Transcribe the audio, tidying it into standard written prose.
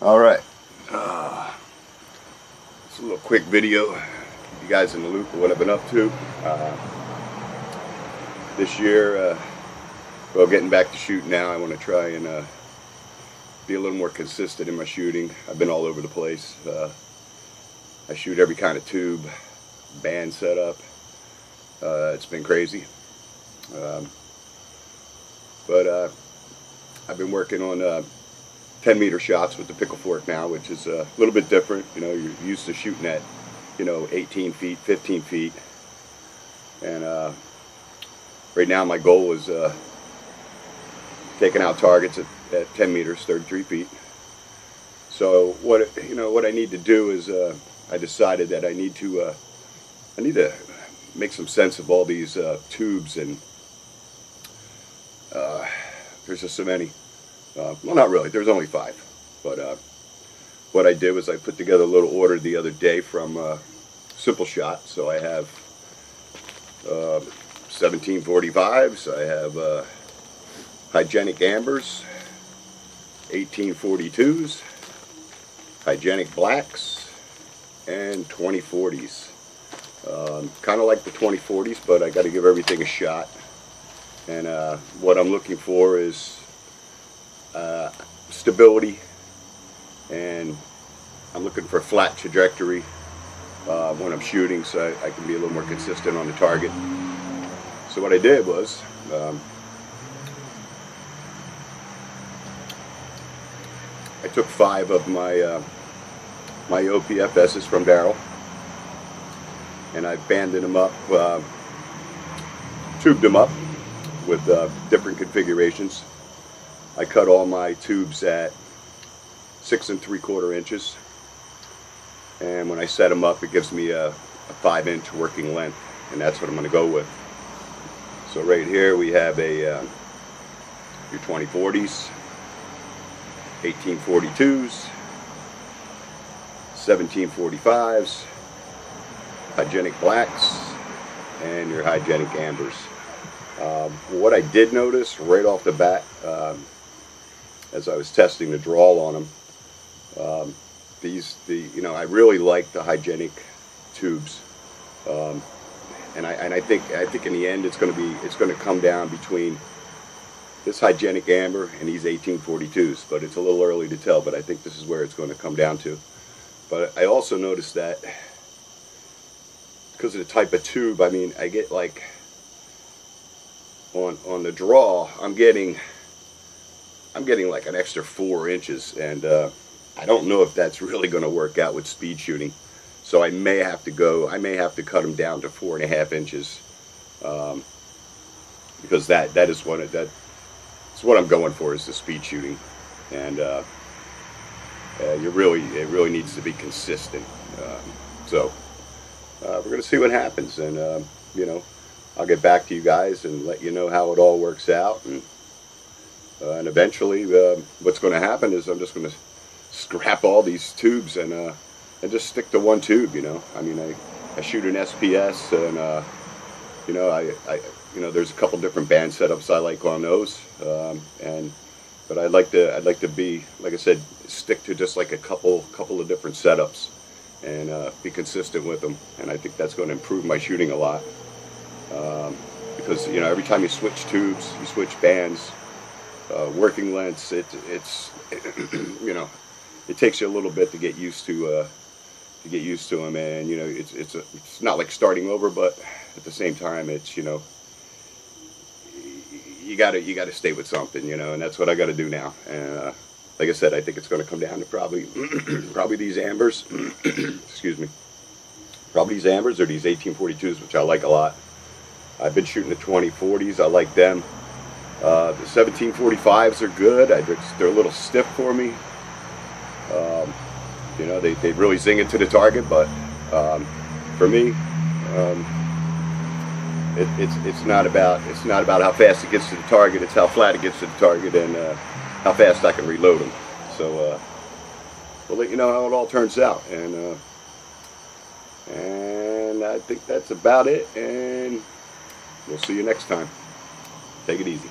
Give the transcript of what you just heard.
Alright, it's a little quick video, keep you guys in the loop of what I've been up to. This year, well, getting back to shooting now, I want to try and be a little more consistent in my shooting. I've been all over the place. I shoot every kind of tube, band setup. It's been crazy. But I've been working on 10-meter shots with the pickle fork now, which is a little bit different. You know, you're used to shooting at, 18 feet, 15 feet. And right now my goal is taking out targets at 10 meters, 33 feet. So what I need to do is I decided that I need to make some sense of all these tubes, and there's just so many. Well, not really. There's only 5. But what I did was I put together a little order the other day from Simple Shot. So I have 1745s. I have hygienic ambers, 1842s, hygienic blacks, and 2040s. Kind of like the 2040s, but I got to give everything a shot. And what I'm looking for is stability, and I'm looking for a flat trajectory when I'm shooting, so I can be a little more consistent on the target. So what I did was I took 5 of my my OPFSs from barrel, and I banded them up, tubed them up with different configurations. I cut all my tubes at 6 3/4 inches, and when I set them up, it gives me a 5-inch working length, and that's what I'm going to go with. So right here we have your 2040s, 1842s, 1745s, hygienic blacks, and your hygienic ambers. What I did notice right off the bat, as I was testing the draw on them, I really like the hygienic tubes, and I think in the end it's going to come down between this hygienic amber and these 1842s, but it's a little early to tell. But I think this is where it's going to come down to. But I also noticed that because of the type of tube, I mean, I get like on the draw, I'm getting like an extra 4 inches, and I don't know if that's really going to work out with speed shooting. So I may have to cut them down to 4.5 inches, because that's what I'm going for, is the speed shooting, and it really needs to be consistent. So we're going to see what happens, and I'll get back to you guys and let you know how it all works out, and eventually what's going to happen is I'm just going to scrap all these tubes and just stick to one tube. I mean, I shoot an SPS, and there's a couple different band setups I like on those, but I'd like to be, like I said, stick to just like a couple of different setups and be consistent with them, and I think that's going to improve my shooting a lot. Because every time you switch tubes, you switch bands, working lengths, it's it takes you a little bit to get used to them, and it's not like starting over, but at the same time, it's you gotta stay with something, and that's what I got to do now. And like I said, I think it's going to come down to probably these ambers. Excuse me. Probably these ambers or these 1842s, which I like a lot. I've been shooting the 2040s. I like them. The 1745s are good. They're a little stiff for me. They really zing it to the target, but for me, it's not about how fast it gets to the target. It's how flat it gets to the target, and how fast I can reload them. So we'll let you know how it all turns out, and I think that's about it. And we'll see you next time. Take it easy.